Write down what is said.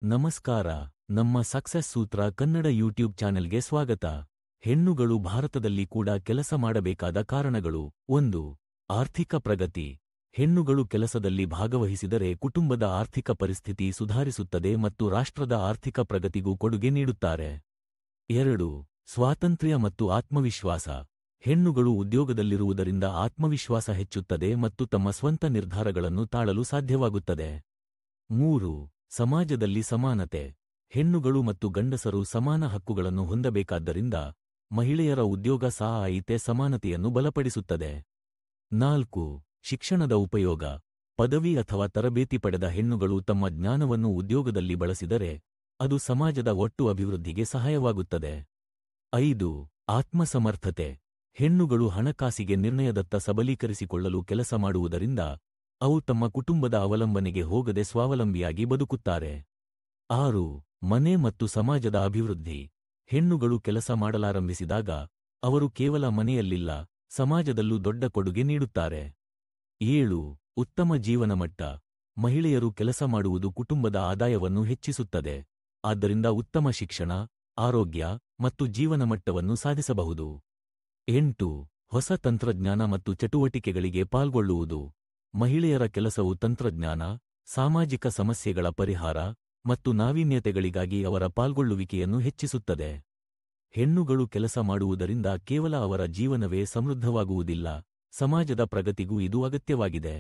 ನಮಸ್ಕಾರ. ನಮ್ಮ ಸಕ್ಸಸ್ ಸೂತ್ರ ಕನ್ನಡ ಯೂಟ್ಯೂಬ್ ಚಾನೆಲ್ಗೆ ಸ್ವಾಗತ. ಹೆಣ್ಣುಗಳು ಭಾರತದಲ್ಲಿ ಕೂಡ ಕೆಲಸ ಮಾಡಬೇಕಾದ ಕಾರಣಗಳು. 1. ಆರ್ಥಿಕ ಪ್ರಗತಿ. ಹೆಣ್ಣುಗಳು ಕೆಲಸದಲ್ಲಿ ಭಾಗವಹಿಸಿದರೆ ಕುಟುಂಬದ ಆರ್ಥಿಕ ಪರಿಸ್ಥಿತಿ ಸುಧಾರಿಸುತ್ತದೆ ಮತ್ತು ರಾಷ್ಟ್ರದ ಆರ್ಥಿಕ ಪ್ರಗತಿಗೂ ಕೊಡುಗೆ ನೀಡುತ್ತಾರೆ. 2. ಸ್ವಾತಂತ್ರ್ಯ ಮತ್ತು ಆತ್ಮವಿಶ್ವಾಸ. ಹೆಣ್ಣುಗಳು ಉದ್ಯೋಗದಲ್ಲಿರುವುದರಿಂದ ಆತ್ಮವಿಶ್ವಾಸ ಹೆಚ್ಚುತ್ತದೆ ಮತ್ತು ತಮ್ಮ ಸ್ವಂತ ನಿರ್ಧಾರಗಳನ್ನು ತಾಳಲು ಸಾಧ್ಯವಾಗುತ್ತದೆ. 3. ಸಮಾಜದಲ್ಲಿ ಸಮಾನತೆ. ಹೆಣ್ಣುಗಳು ಮತ್ತು ಗಂಡಸರು ಸಮಾನ ಹಕ್ಕುಗಳನ್ನು ಹೊಂದಬೇಕಾದ್ದರಿಂದ ಮಹಿಳೆಯರ ಉದ್ಯೋಗ ಸಾಹಿತ್ಯ ಸಮಾನತೆಯನ್ನು ಬಲಪಡಿಸುತ್ತದೆ. 4. ಶಿಕ್ಷಣದ ಉಪಯೋಗ. ಪದವಿ ಅಥವಾ ತರಬೇತಿ ಪಡೆದ ಹೆಣ್ಣುಗಳು ತಮ್ಮ ಜ್ಞಾನವನ್ನು ಉದ್ಯೋಗದಲ್ಲಿ ಬಳಸಿದರೆ ಅದು ಸಮಾಜದ ಒಟ್ಟು ಅಭಿವೃದ್ಧಿಗೆ ಸಹಾಯವಾಗುತ್ತದೆ. 5. ಆತ್ಮಸಮರ್ಥತೆ. ಹೆಣ್ಣುಗಳು ಹಣಕಾಸಿಗೆ ನಿರ್ಣಯದತ್ತ ಸಬಲೀಕರಿಸಿಕೊಳ್ಳಲು ಕೆಲಸ ಮಾಡುವುದರಿಂದ ಅವು ತಮ್ಮ ಕುಟುಂಬದ ಅವಲಂಬನೆಗೆ ಹೋಗದೆ ಸ್ವಾವಲಂಬಿಯಾಗಿ ಬದುಕುತ್ತಾರೆ. 6. ಮನೆ ಮತ್ತು ಸಮಾಜದ ಅಭಿವೃದ್ಧಿ. ಹೆಣ್ಣುಗಳು ಕೆಲಸ ಮಾಡಲಾರಂಭಿಸಿದಾಗ ಅವರು ಕೇವಲ ಮನೆಯಲ್ಲಿಲ್ಲ, ಸಮಾಜದಲ್ಲೂ ದೊಡ್ಡ ಕೊಡುಗೆ ನೀಡುತ್ತಾರೆ. 7. ಉತ್ತಮ ಜೀವನಮಟ್ಟ. ಮಹಿಳೆಯರು ಕೆಲಸ ಮಾಡುವುದು ಕುಟುಂಬದ ಆದಾಯವನ್ನು ಹೆಚ್ಚಿಸುತ್ತದೆ, ಆದ್ದರಿಂದ ಉತ್ತಮ ಶಿಕ್ಷಣ, ಆರೋಗ್ಯ ಮತ್ತು ಜೀವನಮಟ್ಟವನ್ನು ಸಾಧಿಸಬಹುದು. 8. ಹೊಸ ತಂತ್ರಜ್ಞಾನ ಮತ್ತು ಚಟುವಟಿಕೆಗಳಿಗೆ ಪಾಲ್ಗೊಳ್ಳುವುದು. ಮಹಿಳೆಯರ ಕೆಲಸವು ತಂತ್ರಜ್ಞಾನ, ಸಾಮಾಜಿಕ ಸಮಸ್ಯೆಗಳ ಪರಿಹಾರ ಮತ್ತು ನಾವೀನ್ಯತೆಗಳಿಗಾಗಿ ಅವರ ಪಾಲ್ಗೊಳ್ಳುವಿಕೆಯನ್ನು ಹೆಚ್ಚಿಸುತ್ತದೆ. ಹೆಣ್ಣುಗಳು ಕೆಲಸ ಮಾಡುವುದರಿಂದ ಕೇವಲ ಅವರ ಜೀವನವೇ ಸಮೃದ್ಧವಾಗುವುದಿಲ್ಲ, ಸಮಾಜದ ಪ್ರಗತಿಗೂ ಇದು ಅಗತ್ಯವಾಗಿದೆ.